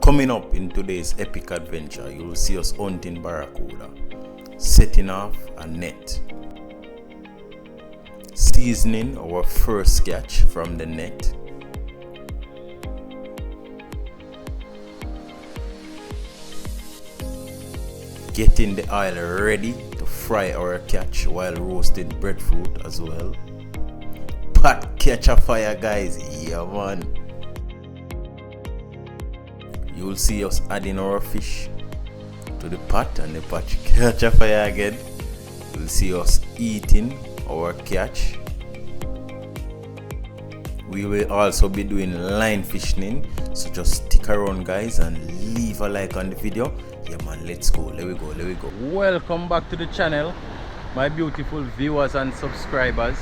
Coming up in today's epic adventure, you will see us hunting barracuda, setting off a net, seasoning our first catch from the net, getting the oil ready to fry our catch while roasting breadfruit as well. Pot catch a fire, guys. Yeah, man. You will see us adding our fish to the pot and the pot catch a fire again. You will see us eating our catch. We will also be doing line fishing, so just stick around, guys, and leave a like on the video. Yeah, man, let's go. Let we go. Welcome back to the channel, my beautiful viewers and subscribers.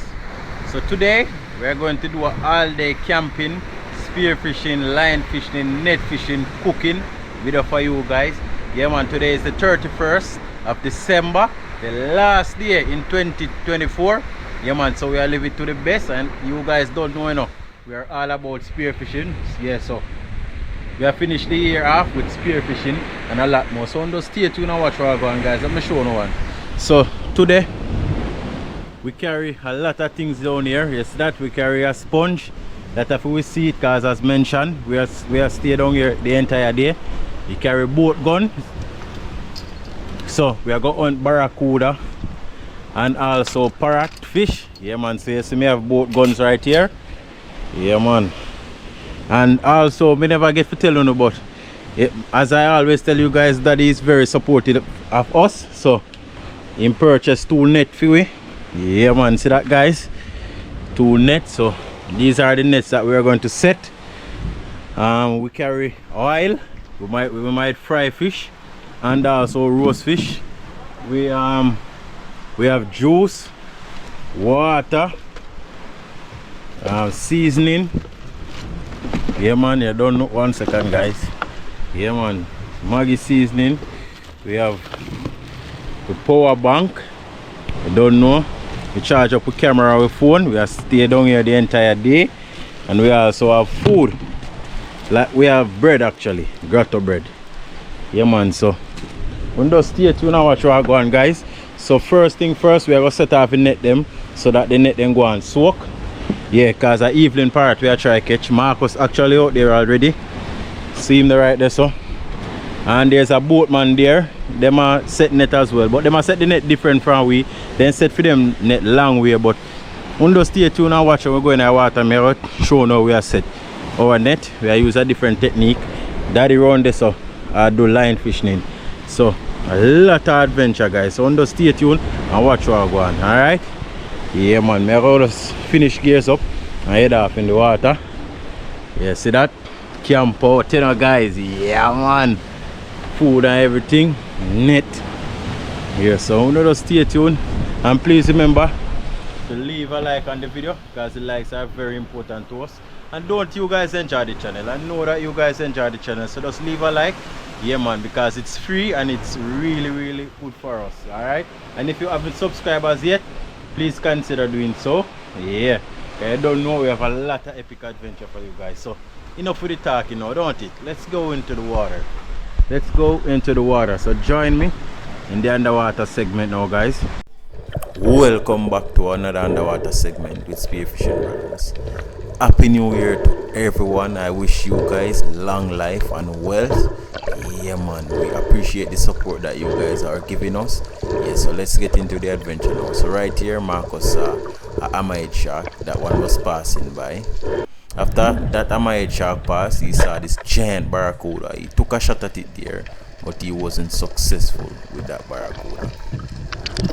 So today we are going to do an all-day camping, spearfishing, line fishing, net fishing, cooking video for you guys. Yeah, man, today is the 31st of December, the last day in 2024. Yeah, man, so we are living to the best, and you guys don't know enough. We are all about spearfishing. Yeah, so we have finished the year off with spearfishing and a lot more. So just stay tuned and watch what going, guys. Let me show you one. So today we carry a lot of things down here. Yes, that we carry a sponge. That if we see it, because as mentioned, we are stay down here the entire day. We carry boat gun. So we are going on barracuda and also parrot fish. Yeah, man. So you see me have boat guns right here. Yeah, man. And also, me never get to tell you, but as I always tell you guys, Daddy is very supportive of us. So he purchased 2 nets for we. Yeah, man, see that, guys? 2 nets. So these are the nets that we are going to set. We carry oil. We might fry fish and also roast fish. We have juice, water, seasoning. Yeah, man, you don't know. 1 second, guys. Yeah, man, Maggi seasoning. We have the power bank. You don't know. We charge up with camera with phone. We are stay down here the entire day. And we also have food. Like we have bread, actually, grotto bread. Yeah, man, so we just stay tuned and watch what going, guys. So first thing first, we are going to set off the net them so that the net then go and soak. Yeah, because the evening part we are trying to catch. Marcus actually out there already. See him right there, so. And there's a boatman there. Them are set net as well, but them are set the net different from we. Then set for them net long way. But we just stay tuned and watch when we go in the water. I'm going to show now we are set our net. We are use a different technique. Daddy around there, so I do line fishing. So a lot of adventure, guys. So just stay tuned and watch what go on. Alright? Yeah, man, I'm going to finish gears up and head off in the water. Yeah, see that? Camp out, you know, guys. Yeah, man. Food and everything. Net. Yeah, so just stay tuned. And please remember to leave a like on the video, because the likes are very important to us. And don't you guys enjoy the channel? I know that you guys enjoy the channel, so just leave a like. Yeah, man, because it's free and it's really good for us. Alright? And if you haven't subscribed as yet, please consider doing so. Yeah, I don't know, we have a lot of epic adventure for you guys. So enough with the talking now, don't it? Let's go into the water. Let's go into the water. So join me in the underwater segment now, guys. Welcome back to another underwater segment with Spearfishing Brothers. Happy New Year to everyone. I wish you guys long life and wealth. Yeah, man, we appreciate the support that you guys are giving us. Yeah, so let's get into the adventure now. So right here, Marcus saw a hammerhead shark. That one was passing by. After that hammerhead shark passed, he saw this giant barracuda. He took a shot at it there, but he wasn't successful with that barracuda.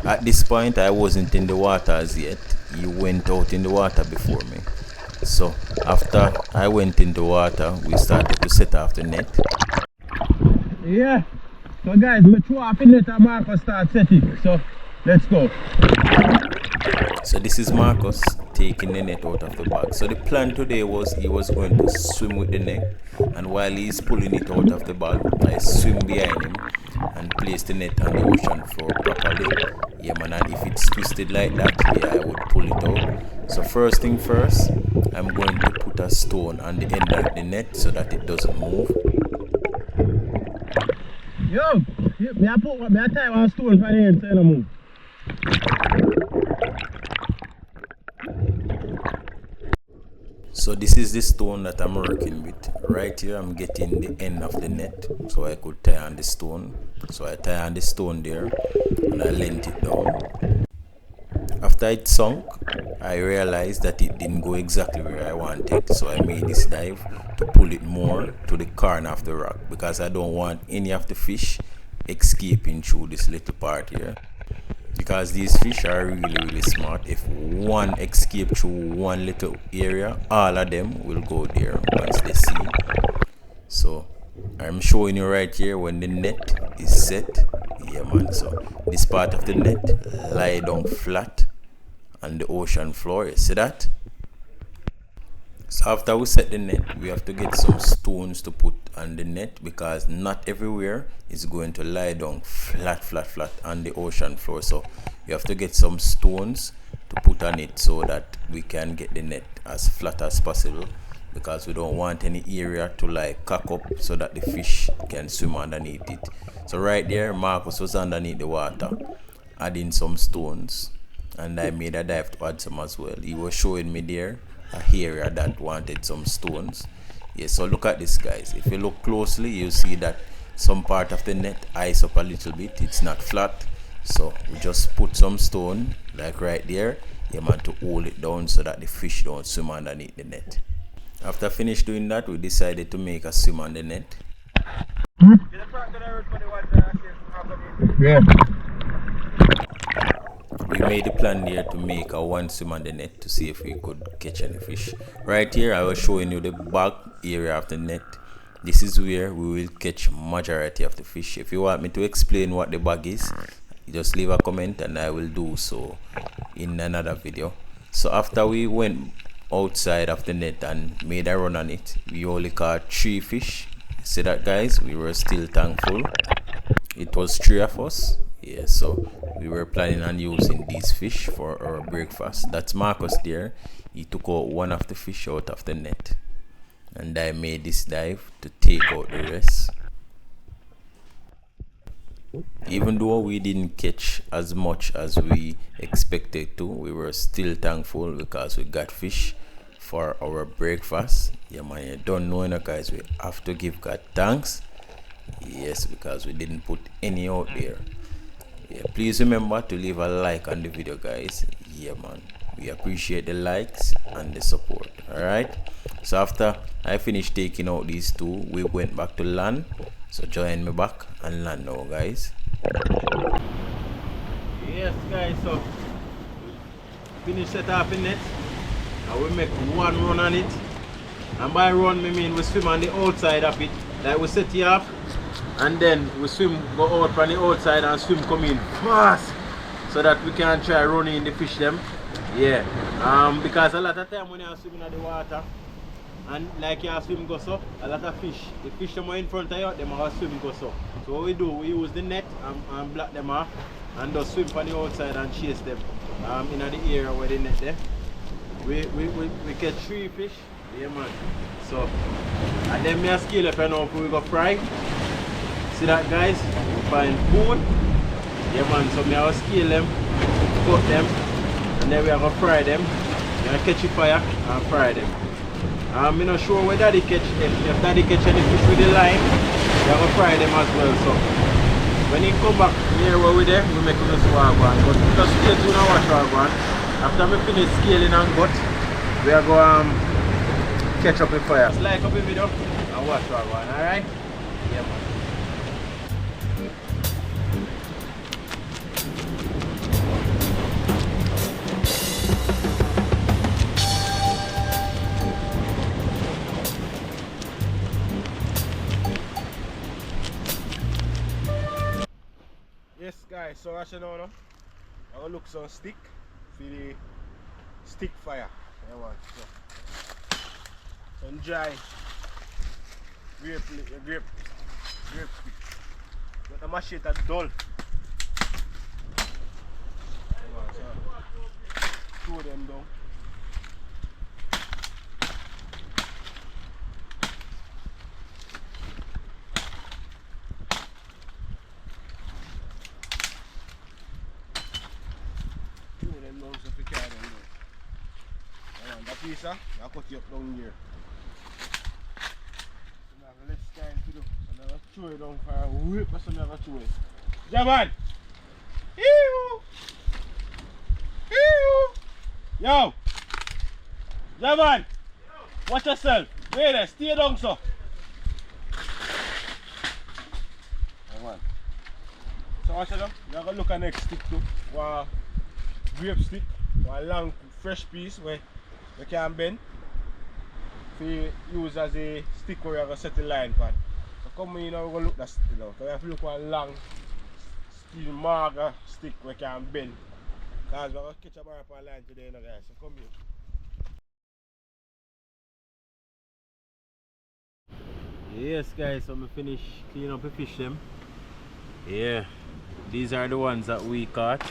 At this point, I wasn't in the water as yet. He went out in the water before me. So after I went in the water, we started to set off the net. Yeah, so guys, we throw off the net and Marcus start setting. So let's go. So this is Marcus taking the net out of the bag. So the plan today was he was going to swim with the net, and while he's pulling it out of the bag, I swim behind him and place the net on the ocean floor properly. Yeah, man, and if it's twisted like that, yeah, I would pull it out. So first thing first, I'm going to put a stone on the end of the net so that it doesn't move. Yo, me I put me I tie one stone for the end so you don't move. So this is the stone that I'm working with. Right here I'm getting the end of the net so I could tie on the stone. So I tie on the stone there and I lent it down. After it sunk, I realized that it didn't go exactly where I wanted, so I made this dive to pull it more to the corner of the rock because I don't want any of the fish escaping through this little part here. Because these fish are really smart. If one escape through one little area, all of them will go there once they see. So I'm showing you right here when the net is set. Yeah man, so this part of the net lie down flat on the ocean floor. You see that? So after we set the net, we have to get some stones to put on the net because not everywhere is going to lie down flat on the ocean floor. So we have to get some stones to put on it so that we can get the net as flat as possible, because we don't want any area to like cock up so that the fish can swim underneath it. So right there, Marcus was underneath the water adding some stones, and I made a dive to add some as well. He was showing me there a area that wanted some stones. Yeah, so look at this guys. If you look closely, you see that some part of the net ice up a little bit. It's not flat, so we just put some stone like right there, yeah man, to hold it down so that the fish don't swim underneath the net. After finished doing that, we decided to make a swim on the net. Yeah. We made a plan there to make a one swim on the net to see if we could catch any fish. Right here I was showing you the back area of the net. This is where we will catch majority of the fish. If you want me to explain what the bag is, just leave a comment and I will do so in another video. So after we went outside of the net and made a run on it, we only caught 3 fish. See that guys? We were still thankful. It was 3 of us. Yeah, so we were planning on using these fish for our breakfast. That's Marcus there. He took out one of the fish out of the net, and I made this dive to take out the rest. Even though we didn't catch as much as we expected to, we were still thankful because we got fish for our breakfast. Yeah man, you don't know, guys, we have to give God thanks. Yes, because we didn't put any out there. Yeah, please remember to leave a like on the video guys. Yeah man, we appreciate the likes and the support. Alright, so after I finished taking out these 2, we went back to land. So join me back and land now guys. Yes guys, so finish set up in net and we make one run on it, and by run me mean we swim on the outside of it. Like we set it up and then we swim, go out from the outside and swim come in fast so that we can try running the fish them. Yeah, because a lot of time when you are swimming in the water and like you are swim go so, a lot of fish, the fish them are in front of you, them are swim go so. So what we do, we use the net and block them off and just swim from the outside and chase them in the area where the net there. We catch 3 fish. Yeah man. So and then me scale up and now we go fry. See that guys? We find food. Yeah man, so me will scale them, cook them, and then we are gonna fry them. We are catch a fire and fry them. I'm not sure where daddy catch them. If daddy catch any fish with the line, we are gonna fry them as well. So when he come back near where we there, we make a swag one. But just stay tuned and watch our one. After we finish scaling and gut, we are going catch up with fire. Just like up the video and watch our one, alright? Yeah man. Yes guys, so as you know now, I will look some stick for the stick fire. I want so some dry grape stick. But the machete is dull. So throw them down. piece, I cut you up down here. So now let's style to do. So now I throw it down for a whip, so now I throw it. Jaman! Ew! Ew! Yo! Jaman! Watch yourself. Wait there, stay down, so. So watch it up. You're gonna look at next stick too. One grape stick, one long fresh piece where you can bend. For you use as a stick where you're gonna set the line pan. So come in now, we're gonna look at stick now. So you have to look one long steel marker stick where you can bend. Because we're gonna catch a bar pan line today, you know, guys. So come here. Yes guys, so I finish clean up the fish them. Yeah, these are the ones that we caught.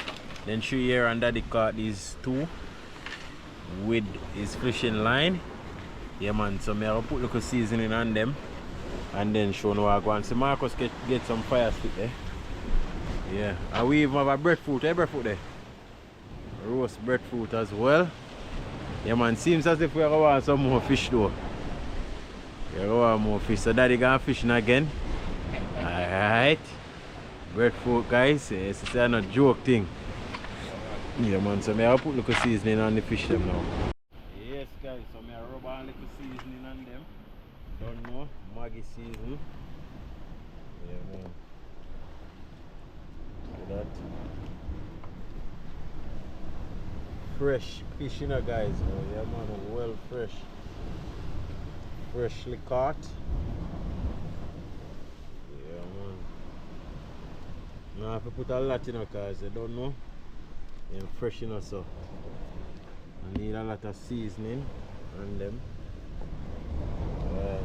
Then Shu here and Daddy caught these two with his fishing line. Yeah man, so I will put little seasoning on them and then show no what I want. So Marcus get some fire stick there. Yeah, and we even have a breadfruit, breadfruit there. Roast breadfruit as well. Yeah man, seems as if we are going to want some more fish though. We want more fish, so Daddy gonna fishing again. Alright. Breadfruit guys, it's not a joke thing. Yeah man, so I put little seasoning on the fish them now. Yes guys, so I rub on little seasoning on them. Don't know, Maggi seasoning. Yeah man. So that fresh fish, you know guys. Oh, yeah man, well fresh. Freshly caught. Yeah man. Now I have to put a lot in because I don't know. I'm fresh enough, so I need a lot of seasoning on them. I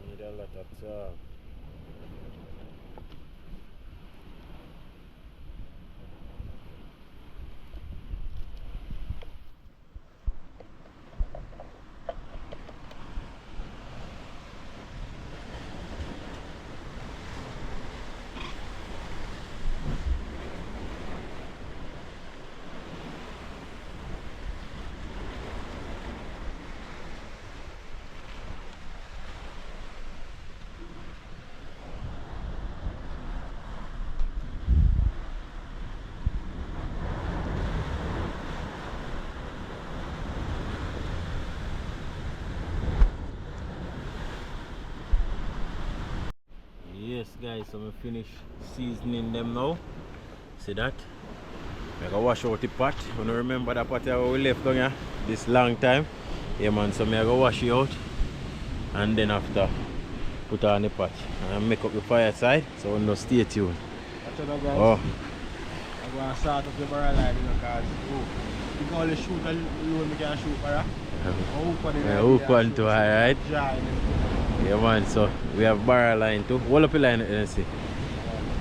need a lot of salt. Yes guys, so I'm finish seasoning them now. See that? I gotta wash out the pot. You know, remember that pot we left down here this long time. Yeah man, so I gotta wash it out and then after put on the pot and make up the fire side, so we'll stay tuned. Oh. I'm gonna start up the barrel line because you can only shoot alone, we can shoot barrel. Hook one too, alright? Yeah man, so we have barrel line too. Hold up the line, you see.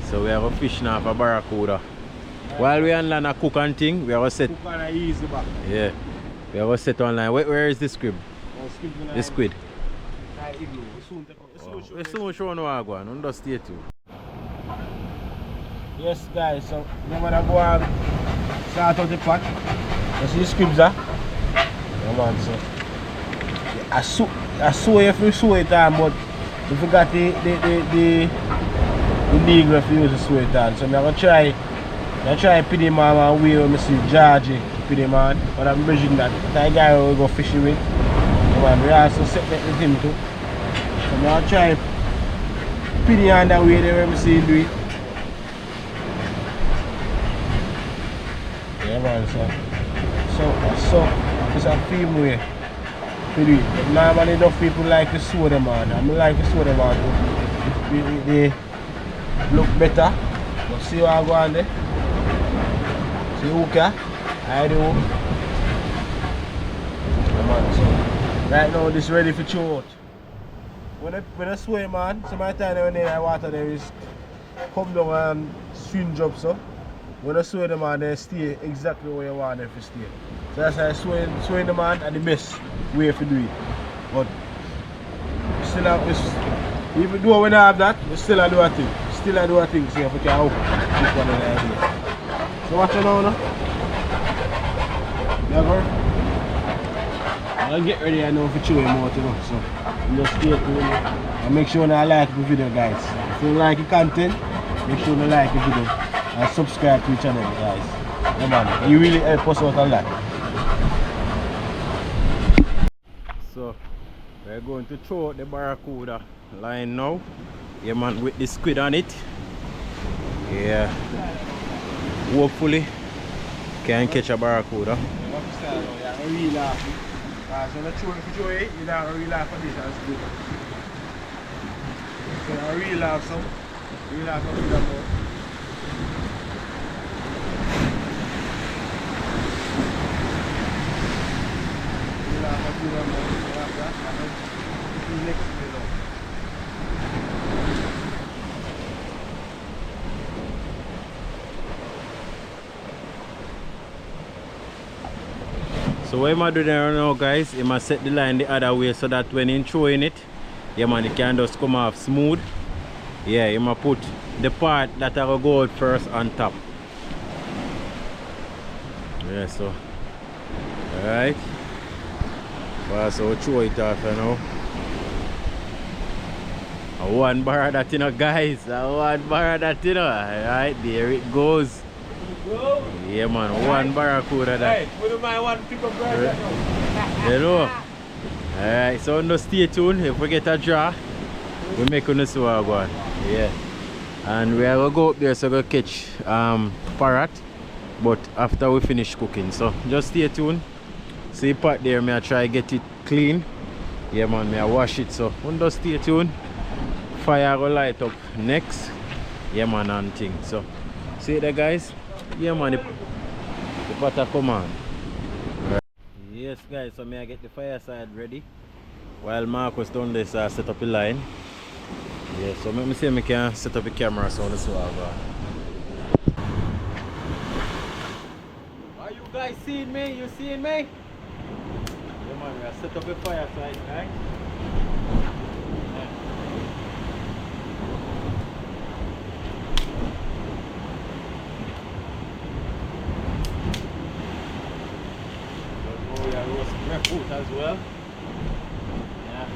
So we have a fish now for barracuda. While we on land a cook and thing, we have a set. Cook and ease the back. Yeah. We have a set online. Where is the squid? The squid. We soon show no how go on, just stay tuned. Yes guys, so I'm gonna go and start out the pot. You see the squibs there? Yeah man, so I saw if you saw it on, but you forgot the legal if you use the saw it on. So I'm gonna try put him on my way when I see Georgie put him on. But I'm measuring that. That guy will go fishing with. So man, we also set that with him too. So I'm gonna try put him on that way there when I see him do it. Yeah man, so it's a film way to do it. But normally enough people like to sew them on. I like to sew them on too. They look better. But see what I go on there. See hook here? I do. Yeah man, so right now this ready for throw out. When I swim man, some of the time when the water there is come down and swing jumps up. When I swim them on, they stay exactly where you want them to stay. So that's why swim them on and the best way to do it. But still have this, even though we don't have that, we still do a thing. Still do a thing, see if we can hook this one in the idea. So watch it now, no? Never. I'll get ready I know for show you more to know. So just stay tuned and make sure you like the video, guys. If you like the content, make sure you like the video and subscribe to the channel, guys. Yeah, man. You really help us out a lot. So we're going to throw out the barracuda line now. Yeah, man, with the squid on it. Yeah. Hopefully can catch a barracuda. Really laugh. So if you throw it, you don't really laugh at this as good. So I really laugh some. Really laugh at that more. Really laugh at that more. After that, next video. So what am I doing there now, guys? I must set the line the other way so that when I'm throwing it, yeah, man, it can just come off smooth. Yeah, you must put the part that I will go out first on top. Yeah, so alright. So throw it off now. I one bar that, you know, guys. I one bar that, you know. Alright, there it goes. Yeah, man, one barracuda that. Hey, we don't mind one pick up right now. You know. Alright, so no, stay tuned. If we get a draw, we make on the swag one. Yeah. And we are gonna go up there so go catch parrot. But after we finish cooking. So just stay tuned. See part there, me I try get it clean. Yeah, man, me I wash it. So just stay tuned. Fire will light up next. Yeah, man, and thing. So see it there, guys. Yeah, man, the butter come on. Right. Yes, guys, so may I get the fire side ready while Marcus done this set up the line. Yeah, so let me see if I can set up the camera so this will have Are you guys seeing me? You seeing me? Yeah, man, we are set up the fire side, right? Food as well. Yeah.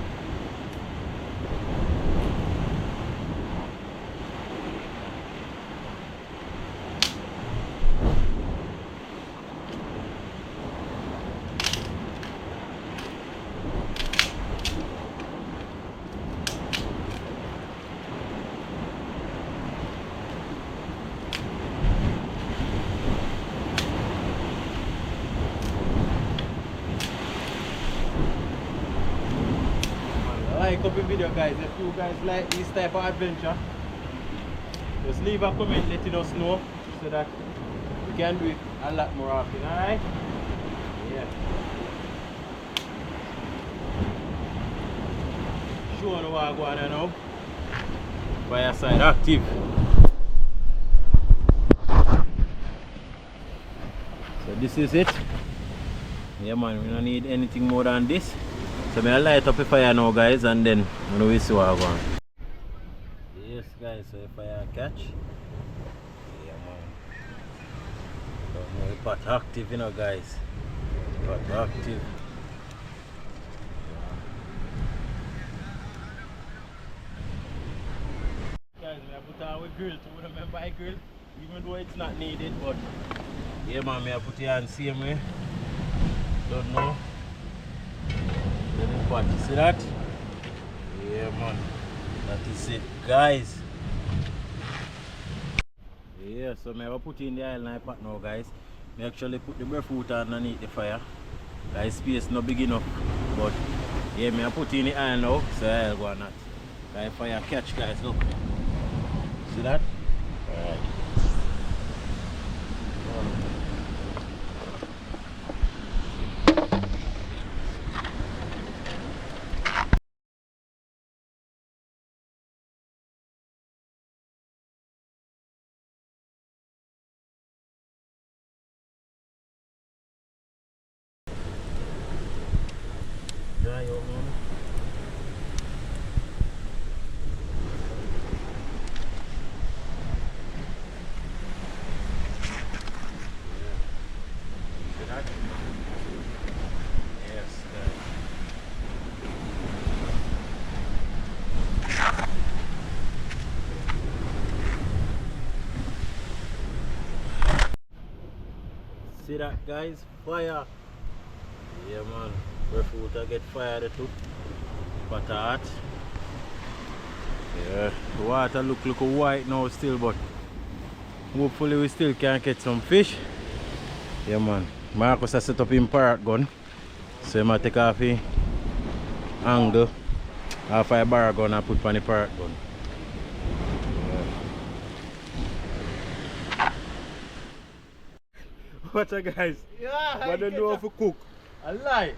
Like up the video, guys. If you guys like this type of adventure, just leave a comment letting us know so that we can do it a lot more often. Alright? Yeah. Show on what I go on now. Fire side active. So this is it. Yeah, man, we don't need anything more than this. So I'm going to light up the fire now, guys, and then we see what I want. Yes, guys, so the fire catch. Yeah, man. Don't know the pot active, you know, guys. Pot active. Guys, I put our grill too. Remember I grill? Even though it's not needed, but yeah, man, I put it on the same way. Don't know. Pot. See that? Yeah, man. That is it, guys. Yeah, so I put in the island pot now, guys. I actually put the breadfruit underneath the fire. The space not big enough, but yeah, I put in the iron now, so I'll go on that. The fire catch, guys. Look. See that? Alright. Dry out, man. See that? See that, guys? Fire. Yeah, man. Barracuda get fired too. But hot. Yeah. The water look white now still, but hopefully we still can catch some fish. Yeah, man. Marcus has set up his parrot gun. So he might take off the angle off a barra gun and put on the parrot gun. What's up, guys? Yeah, What do you know how to cook? a lie.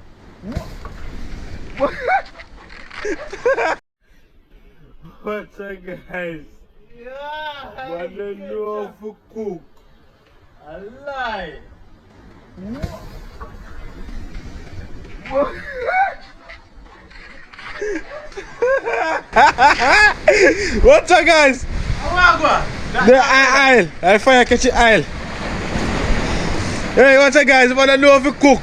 What's up, guys? Yeah, What do you know how to cook? a lie. What's up, guys? The aisle. I fire catch the aisle. Hey, what's up, guys? What do you know how to cook?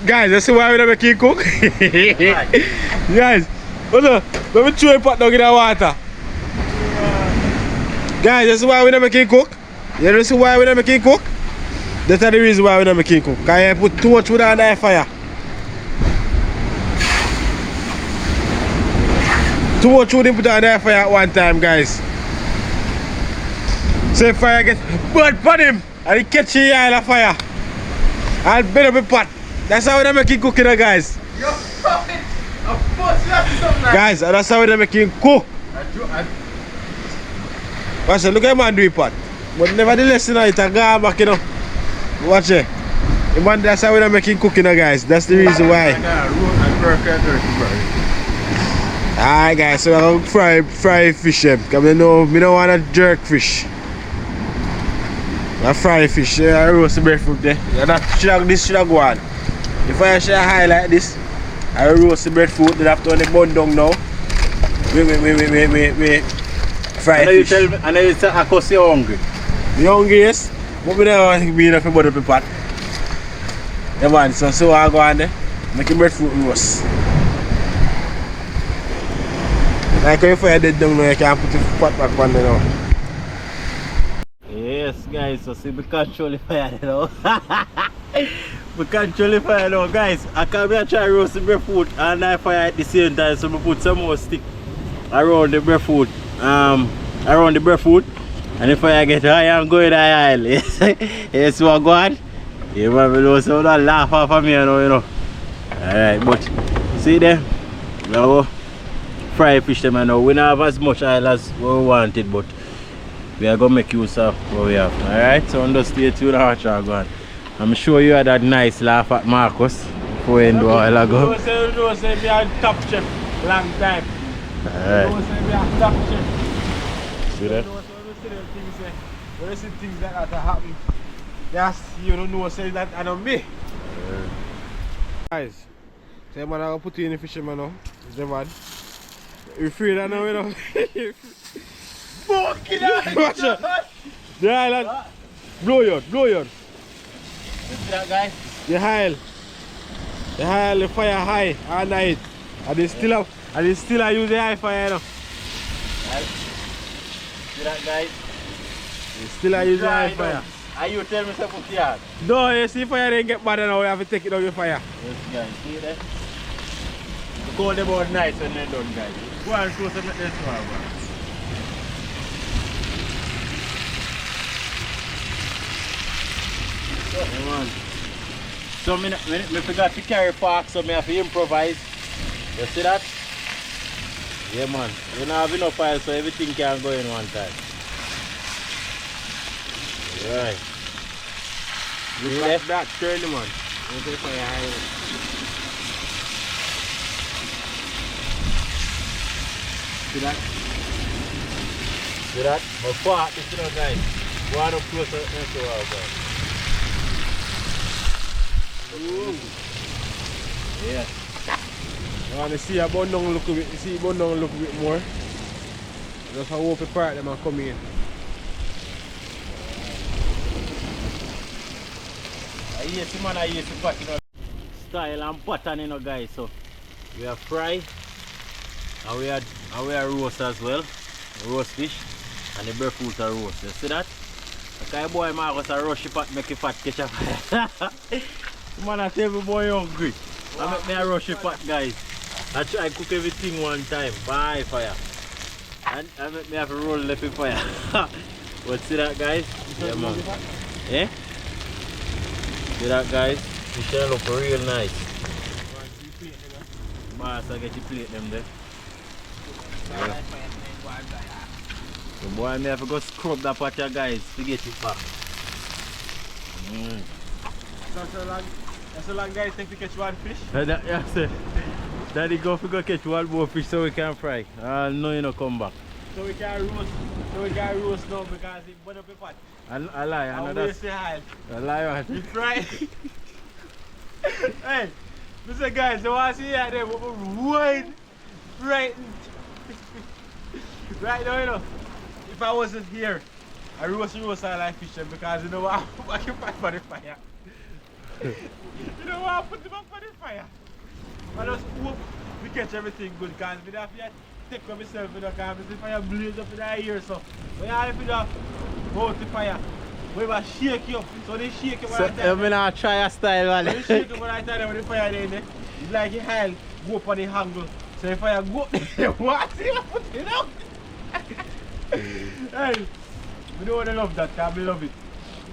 Guys, that's why we don't make it cook. Guys, hold on. Let me throw a pot down in the water. Guys, that's why we don't make it cook. You know why we don't make it cook? That's the reason why we don't make it cook. Because you put too much wood on the fire. Too much wood put on the fire at one time, guys. So if fire gets burnt on him and he catch the oil of fire, I'll bend up a pot. That's how we make it cook, guys. Yo, stop it. Of course, you have to something like Guys, that's how we make it cook. Watch it, look at the man do it pot. But nevertheless, it's a guy back, Watch it. The man, that's how we make it cook, guys. That's the reason why. Alright, guys, so I'm going to fry fish. Because we don't want to jerk fish. I fry fish, I roast the breadfruit there. This should have gone. If I should high like this, I roast the breadfruit, then after on the bun down now. Wait. Fry fish. I know you tell me because you're hungry. You hungry, yes? But we don't want to be enough to butter the pot. Yeah, man, so I go on there, make the breadfruit roast. Like if I dead down now, you can put the pot back on there now. Yes, guys, so see, we control the fire now. We control the fire now, guys. I can be try roast the breadfruit and I fire at the same time, so we put some more stick around the breadfruit. Around the breadfruit. And if I get high, I'm going to the aisle. Yes, what go on? You might be low, so don't laugh off of me, Alright, but see there, now fry fish them now. We don't have as much oil as we wanted, but we are going to make use of what we have. Alright, so just stay tuned to watch our gun. I'm sure you had that nice laugh at Marcus before you do a while ago. You say we are top chef long time. Alright. You say we are top chef. See that? When you see things like that happen, that's, you don't know, say that I don't me. Guys, say man, I'm going to put you in the fish, man, now. Say man. You're free that now, fucking hell. Watch it. The island. Blow you. See that, guys? The the fire high all night. And they still use the high fire, See that, guys? They still use the high fire. Are you tell me something put yard? No, you see fire didn't get bad now, we have to take it out of the fire. Yes, guys. See that? We call them out nice when they're done, guys. Go and show some of this one, man. Yeah, man. So me forgot to carry park, so me have to improvise. You see that? Yeah, man. You don't have enough fire, so everything can go in one time. Right. Look at that curly, man. Okay, fire high. See that? See that? My part, this is guys. Go on up closer into our guys. Ooh. Yeah. I want to see a bun down look a bit, see bun down look a bit more. Just how open part them and come in. I use the man, I use the pattern. Style and pattern, guys. So We have fry. And we are roast as well. Roast fish. And the barracuda roast. You see that? Okay, boy, Marcus, a rush pot make you fat catch a fire. Man, I tell me boy hungry. I make me a rush pot, guys. I try cook everything one time. By fire. And I make me have to roll left in fire. But see that, guys? Yeah, man. Eh? See that, guys? Fish look real nice. Boss, I get you plate them there. Yeah. So boy, I have to go scrub that pot here, guys, to get it back. That's a long guys take to catch one fish. Yeah, sir. Daddy go catch one more fish so we can fry. No, you know, come back. So we can roast now because it burn up the pot. I lie, I know that's... I lie, we fry. Hey, listen guys, so I see that there, wide, right now, you know, if I wasn't here, I roast I like fish because you know what, I can fight for the fire. You know what, I put them up for the fire. I just hope we catch everything good because we have to take for myself, you know, because the fire blaze up in the ear, so when I have to go to the fire, we will shake you, so they shake you. So I'm not try a style, man. They shake you when I tell them when the fire there, it's like a hand go up on the handle, so if fire go up there, what? You put it out. Hey, we don't want to love that, because we love it.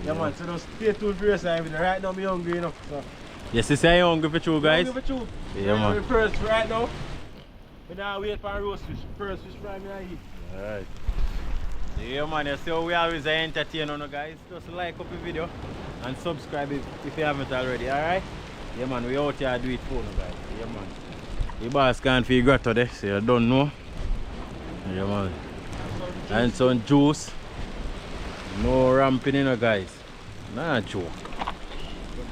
Yeah, man, so just stay tuned for yourself. Right now, I'm hungry enough. So. Yes, you say you're hungry for you, guys? Hungry for you. Yeah, man. First, right now, we now wait for roast fish. First fish fry me and eat. Alright. Yeah, man, you see how we always entertain on you guys. Just like up the video and subscribe if you haven't already, alright? Yeah, man, we out here do it for you guys. Yeah, man. The boss can't feel great today, so you don't know. Yeah, man. And some juice. No ramping in, guys. Nah, joke.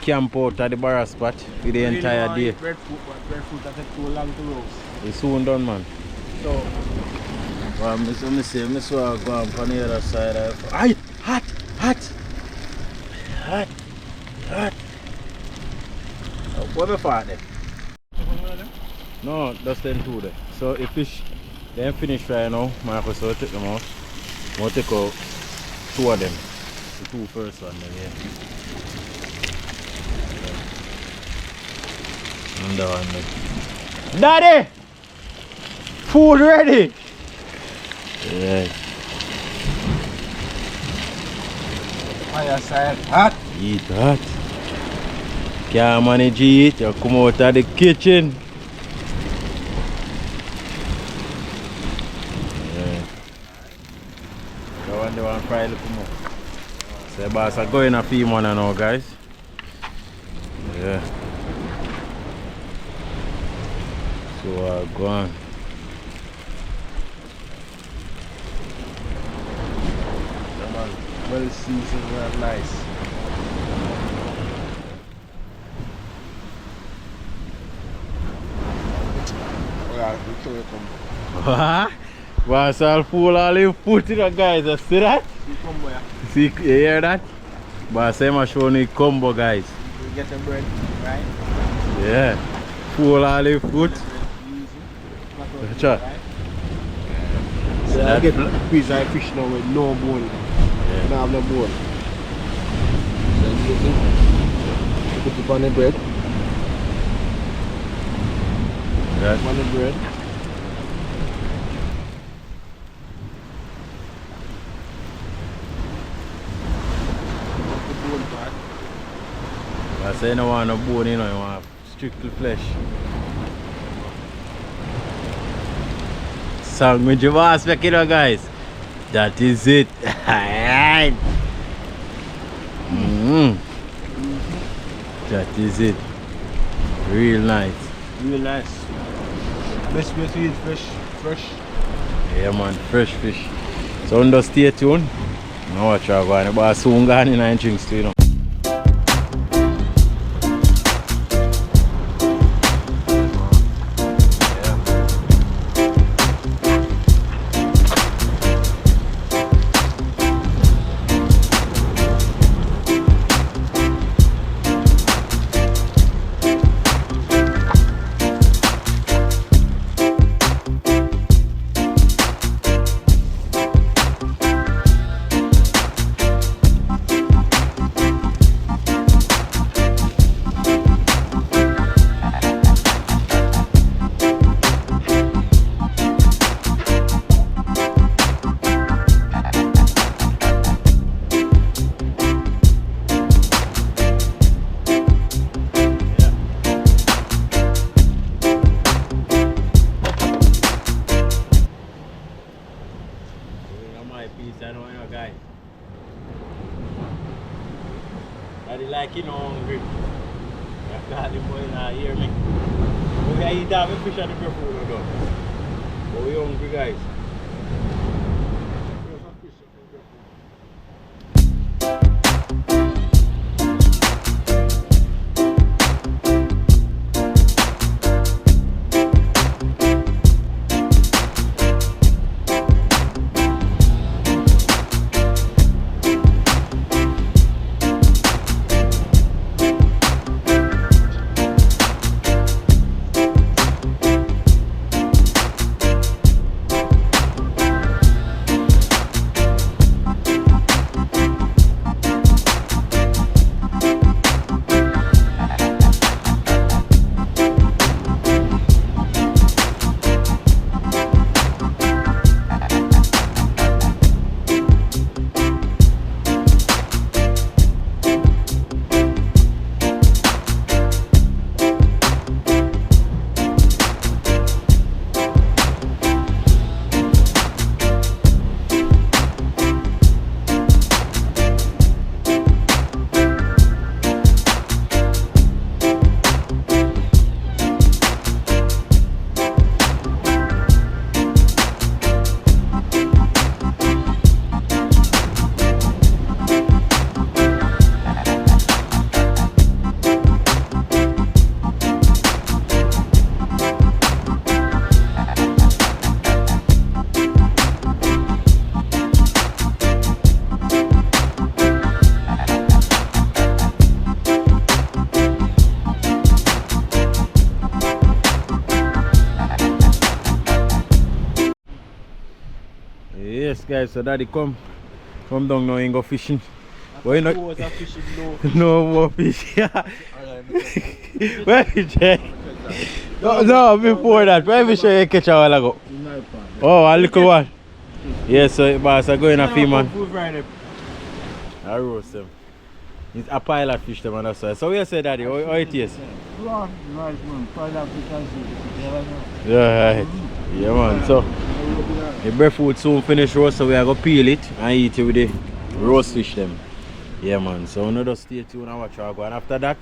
Camp out at the barra spot for the entire day. Breadfruit that take too long to roast. It's soon done, man. So, well, let me see. I saw go on the other side. Aye, hot. What the fuck there? No, that's them two there. So if fish, they finish right now. Marcus will take them out. We'll take out two of them. The two first one then, yeah. And the one there. Daddy! Food ready! Yeah. fire side hot. Eat hot. Can't manage it, you come out of the kitchen. Yeah. The one they want to fry a little more. So the boss are going a few more now, guys. Yeah. So go on. Well seasoned and nice. What? Boss all full all you put it on, guys. You see that? See, you hear that? Boss I'm showing you combo, guys. You get the bread, right? Yeah. Full all you put. Right? So I get pizza fish now with no bone. Yeah. Don't have no bone. So you put it on the bread. Right. On the bread. Put the bone part. I say you don't want no bone, you know, you want strictly flesh. Song with your boss back, you know, guys. That is it. Alright. That is it. Real nice. Real nice. Best way to eat fish, fresh. Yeah, man, fresh fish. So just stay tuned. Now watch out, go on. Soon gone in and drinks too, you know. like you know hungry. I call him boy now hear me. We eat half a fish and the food though. But we hungry guys. Yes guys, so daddy come down now and go fishing. But you know fishing no more fish. Where fish? No, before that, where fish you catch a while ago? Oh, a little one. Yes, so boss are going a few man. I roast them. It's a pile of fish them on that side. So we say daddy, how it is? Nice man, pile of fish and see. Yeah, right. Yeah man, so the breadfruit soon finish roast, so we are gonna peel it and eat it with the roast fish them. Yeah man, so we just stay tuned and watch our go. And after that,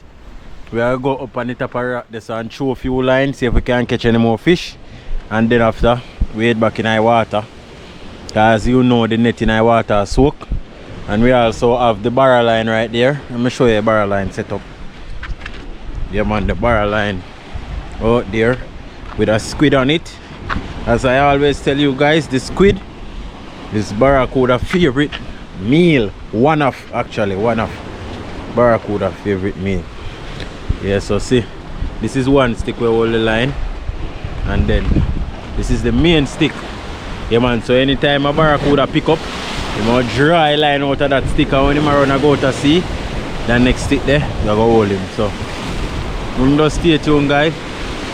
we are gonna go up on the top of rock this and throw a few lines, see if we can catch any more fish. And then after, we head back in our water. As you know, the net in our water is soak. And we also have the barrel line right there. Let me show you the barrel line setup. Yeah man, the barrel line out there with a squid on it. As I always tell you guys, the squid is barracuda favorite meal. One of barracuda favorite meal. Yeah, so see, this is one stick where hold the line, and then this is the main stick. Yeah man, so anytime a barracuda pick up, you must draw a line out of that stick, and when him run and go to sea, the next stick there, you go hold him. So we just stay tuned guys.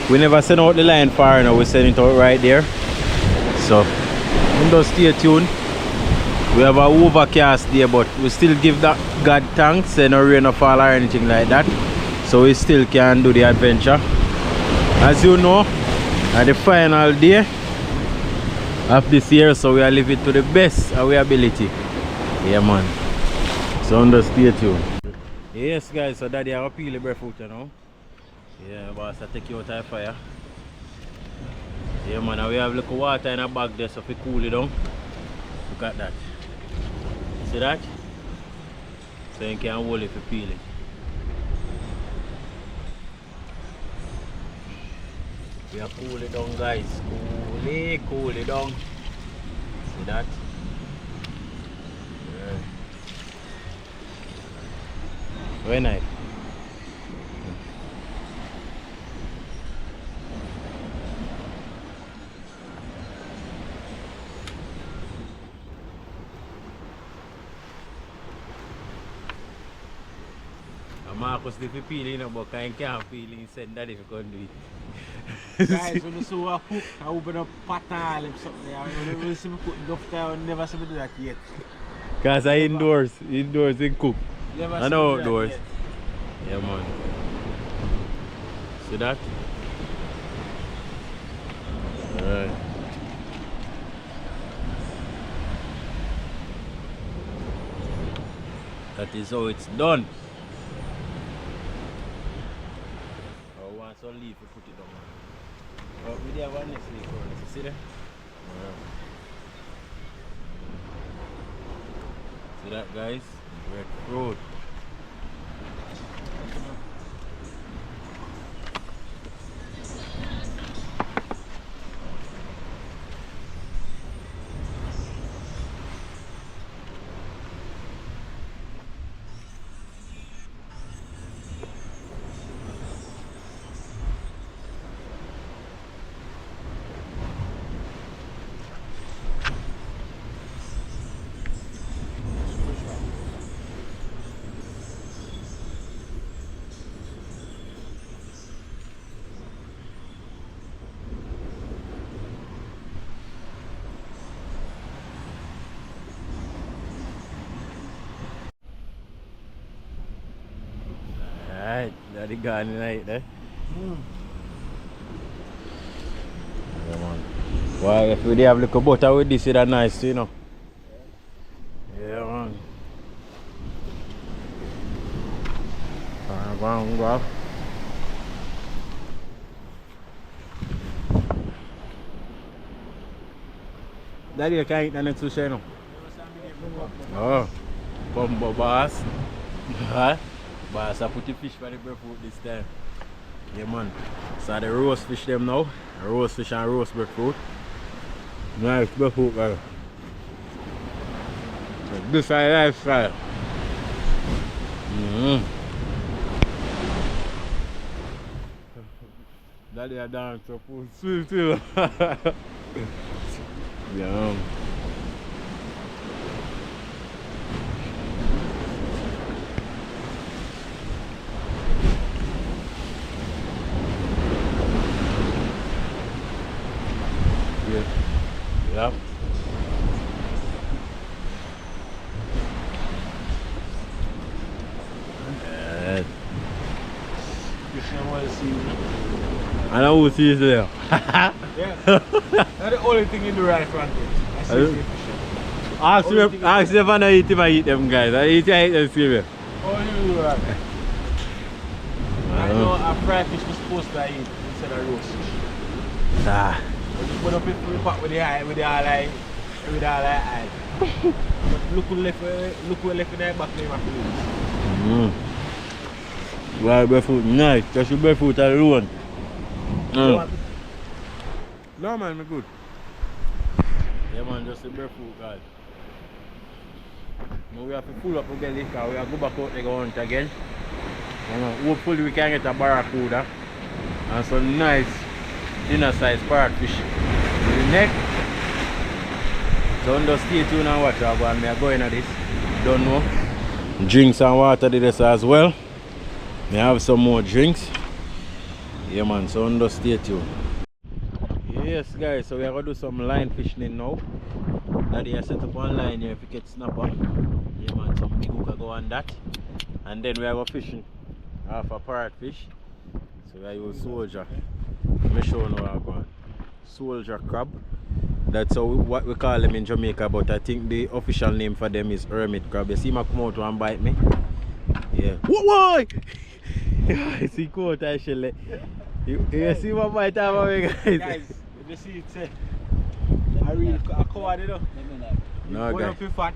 We never send out the line far now, we send it out right there. So we just stay tuned. We have a overcast there, but we still give that God thanks and no rain or fall or anything like that. So we still can do the adventure. As you know, at the final day of this year, so we are living to the best of our ability. Yeah man. So just stay tuned. Yes guys, so daddy have a peel the breadfruit you know. Yeah, boss, I take you out of the fire. Yeah, man, and we have little water in a bag there so if we cool it down. Look at that. See that? So you can hold it if you peel it. We have cool it down, guys. Cool it down. See that? Yeah. Very nice. Marcus did the peeling, but I can't peel it. He said that if you can't do it. Guys, when you see a cook, I open up pot and something there. When you see me cook enough time, I never see me do that yet. Because I indoors and cook. I know outdoors. Yeah, man. See that? Alright. That is how it's done. if you put it down. But we have one next week, you see there? See that, guys? Red fruit. Alright, daddy gone tonight there. Yeah, man. Well, if we have a little butter with this, it's nice, you know. Yeah, man. Go on, go. Daddy, you can't eat the next sushi, you know. Oh, combo boss. Huh? But I put the fish for the breadfruit this time. Yeah, man. So the roast fish them now. Roast fish and roast breadfruit. Nice breadfruit, guys. This is a lifestyle. Daddy a dance so food sweet too. Yeah. Yep. I know who sees there. Yeah. That's the only thing in the right front. I see fish. Ask if I eat if I eat them guys. I eat them same. Only you right. I know a fried fish was supposed to eat instead of roast fish. Ah. You put up in the pot with the eye, with the eye. But look who left in the back name of the Well, barefoot nice. Just your barefoot alone. No man, me good. Yeah man, just the barefoot guys. Now we have to pull up again because we have to go back out there go hunt again. Hopefully we can get a barracuda and some nice dinner size parrotfish in the neck. So just stay tuned and watch out, and I'm going at this. Don't know. Drinks and water did this as well. I have some more drinks. Yeah man, so just stay tuned. Yes guys, so we are going to do some line fishing now. Daddy has set up one line here if you get snapper. Yeah man, some big hook go on that. And then we are going fishing half a parrotfish. So we are using soldier. Let me show you how I'm going. Soldier crab. That's what we call them in Jamaica, but I think the official name for them is hermit crab. You see me come out and bite me? Yeah. Why? I see quote actually. You see what bite out of me guys? Guys, you see it's a coward, you know? No going guys. up in fat.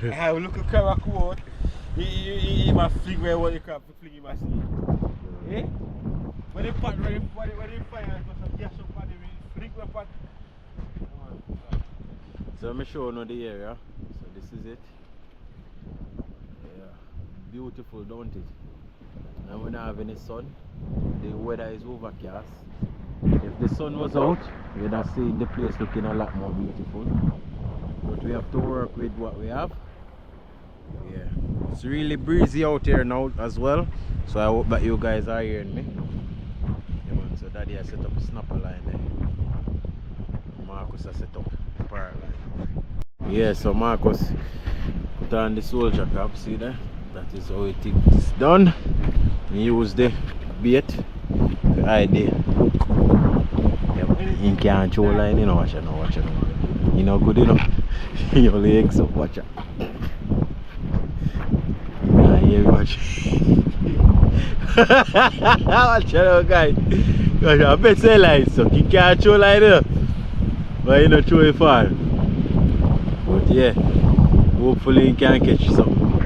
I have a look at crab quote. He must fling where what the crab fling him must see. Eh? When they fire, it was some gas up on him, fling the pot. So let me show you the area. So this is it. Yeah. Beautiful, don't it? And we don't have any sun. The weather is overcast. If the sun was out, you'd have seen the place looking a lot more beautiful. But we have to work with what we have. Yeah. It's really breezy out here now as well. So I hope that you guys are hearing me. Yeah, man. So Daddy has set up a snapper line there. Marcus has set up a parrot line. Yeah, so Marcus put on the soldier crab, see there? That is how it is done. You use the bait to hide the hook. Yeah, you can't show line, you know, watch it now, watch it now. You know good enough. Your legs up, watch it. Yeah, watch. Watch out, guys. Gosh, I bet say line, so he can't throw line up. But he not throw it far. But yeah, hopefully he can catch something.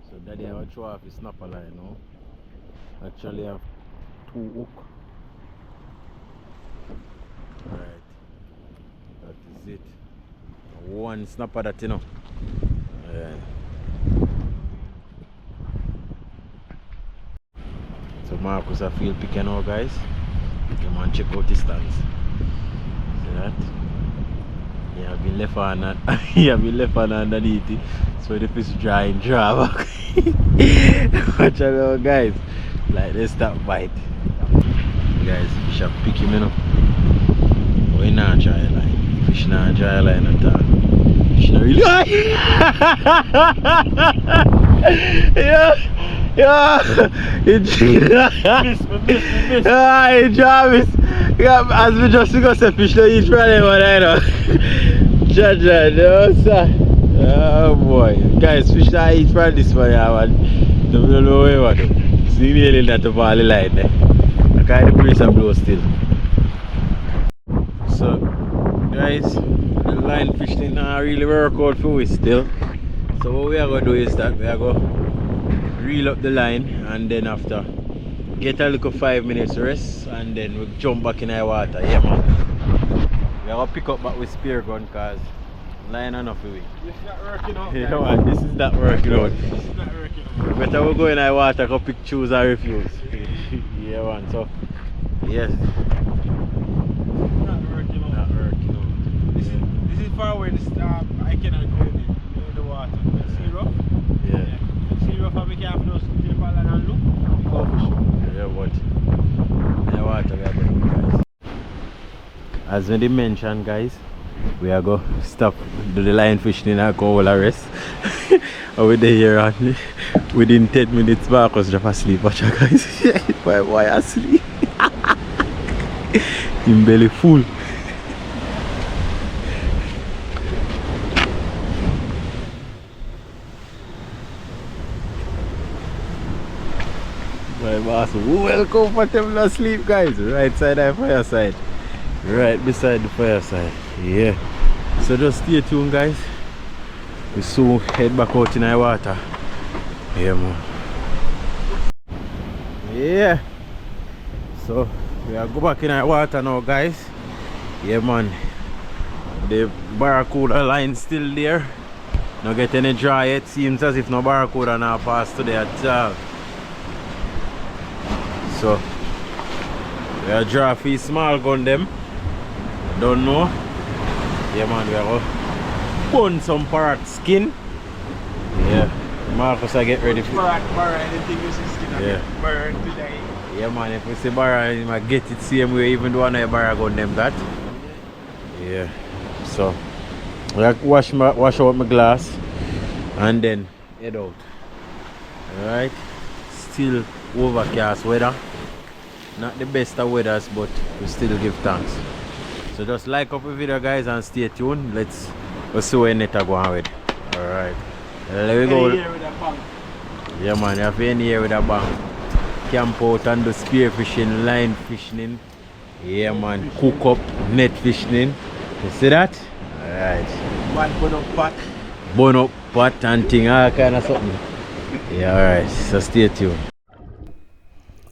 So daddy, I will throw off his snapper line now. Actually, I have 2 hook. Right, that is it. 1 snapper that you know. Yeah. So Marcus a field picking now, guys. Come on, check out his stance. See that? He have been left on he have been left on underneath it. So the fish dry and draw back. Watch out, guys. Like they stop bite. Guys, fish have pick him, you know. We not dry line. Fish not dry line at all. Fish not really. Yeah. Yeah, it's Jarvis. Yeah, as we just go say fish no eat from them, I know. Jaja, no sir. Oh boy, guys, fish not eat from this one, man. Don't know where what. See nearly not to fall the line there. I can't the breeze and blow still. So, guys, the line fish did not really work out for us still. So what we are gonna do is that we are gonna reel up the line and then after get a little 5 minutes rest and then we jump back in the water. Yeah man, we are gonna pick up back with spear gun cause line enough for it. This is not working out. Yeah man, this is not working out. This is not working out. Better we go in the water, go pick, choose or refuse. Yeah man, so yes. Not working out. Not working out. This is far when I cannot go in the water. See rough? Yeah. See rough and we can't just keep on and look. Go fish. Yeah, what? The water we are going, guys. As we mentioned, guys, we are going to stop do the line fishing and go all the rest. Over there here only within 10 minutes Marcus just asleep. Watch out, guys. Why asleep? Him belly full. My boss well comfortable asleep, guys. Right side of the fireside. Right beside the fireside. Yeah. So just stay tuned, guys. We soon head back out in the water. Yeah man. Yeah. So we are go back in the water now, guys. Yeah man. The barracuda line still there. Not get any dry yet. Seems as if no barracuda now pass today at all. So we are draw for small gun them. Don't know. Yeah man, we are going to bun some parrot skin. Yeah. Marcus I get ready for Barra, anything you see skin. Yeah. Barra today. Yeah man, if we see barra, I might get it same way even though I know barra gun them that. Yeah. So I wash out my glass and then head out. Alright. Still overcast weather. Not the best of weathers, but we still give thanks. So just like up the video, guys, and stay tuned. Let's see where net are going with. Alright. Let me go. Yeah man, you have any here with a bang. Camp out and do spearfishing, line fishing. Yeah man, cook up, net fishing. You see that? Alright. One bun up pot. Bun up pot and thing, all kind of something. Yeah, alright. So stay tuned.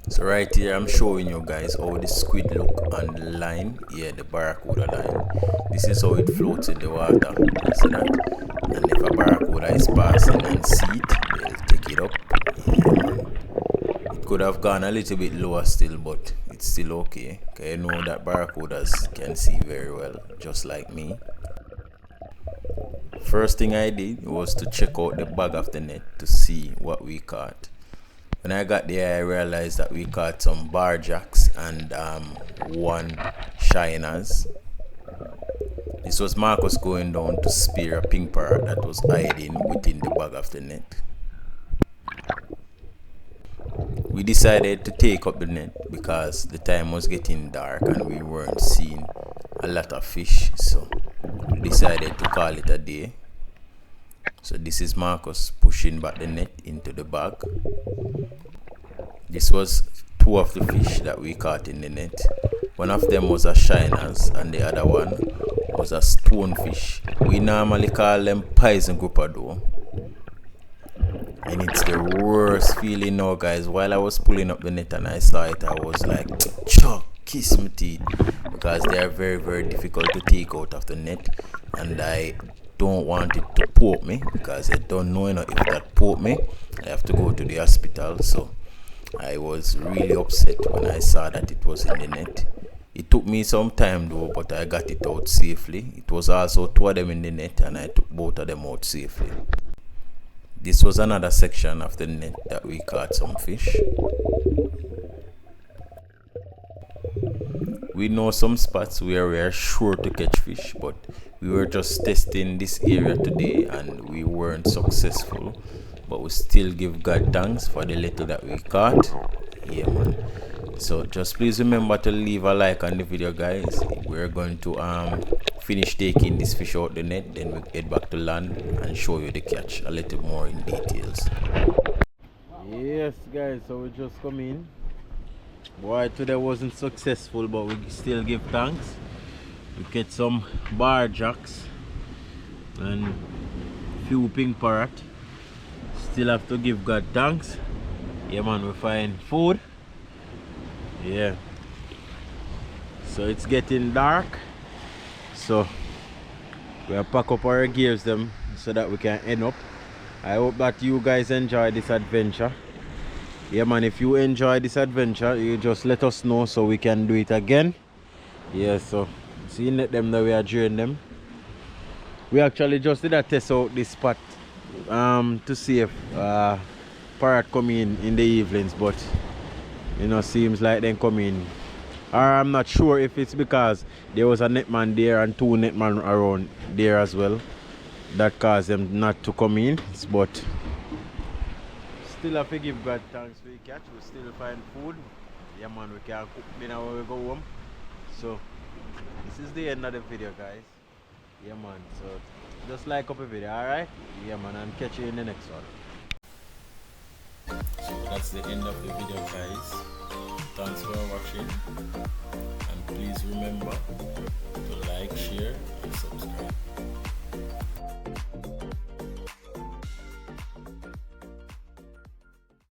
So right here I'm showing you guys how the squid look on the line. Yeah, the barracuda line. This is how it floats in the water. You see that? And if a barracuda is passing and see it, they'll take it up. Yeah. It could have gone a little bit lower still, but it's still okay. Cause you know that barracudas can see very well, just like me. First thing I did was to check out the bag of the net to see what we caught. When I got there, I realized that we caught some barjacks and 1 shiners. This was Marcus going down to spear a pink parrot that was hiding within the bag of the net. We decided to take up the net because the time was getting dark and we weren't seeing a lot of fish, so we decided to call it a day. So this is Marcus pushing back the net into the bag. This was 2 of the fish that we caught in the net. One of them was a shiners and the other one was a stonefish. We normally call them poison grouper though. And it's the worst feeling now, guys. While I was pulling up the net and I saw it, I was like, chuck, kiss my teeth, because they are very, very difficult to take out of the net, and I don't want it to poke me, because I don't know, if that poke me, I have to go to the hospital. So I was really upset when I saw that it was in the net. It took me some time though, but I got it out safely. It was also 2 of them in the net, and I took both of them out safely. This was another section of the net that we caught some fish. We know some spots where we are sure to catch fish, but we were just testing this area today and we weren't successful. But we still give God thanks for the little that we caught. Yeah, man. So just please remember to leave a like on the video, guys. We're going to finish taking this fish out the net, then we head back to land and show you the catch a little more in details. Yes, guys, so we just come in. Boy, today wasn't successful, but we still give thanks. We get some bar jacks and few pink parrot. Still have to give God thanks. Yeah, man, we find food. Yeah, so it's getting dark, so we'll pack up our gears them so that we can end up. I hope that you guys enjoy this adventure. Yeah, man, if you enjoy this adventure, you just let us know so we can do it again. Yeah, so seeing them that we are doing them. We actually just did a test out this spot to see if parrot come in the evenings, but seems like they come in. Or I'm not sure if it's because there was a netman there and 2 netmen around there as well that caused them not to come in. But still have to give God thanks for the catch. We still find food. Yeah, man, we can cook dinner when we go home. So this is the end of the video, guys. Yeah, man, so just like up a video, alright? Yeah, man, and catch you in the next one. So that's the end of the video, guys. Thanks for watching, and please remember to like, share and subscribe.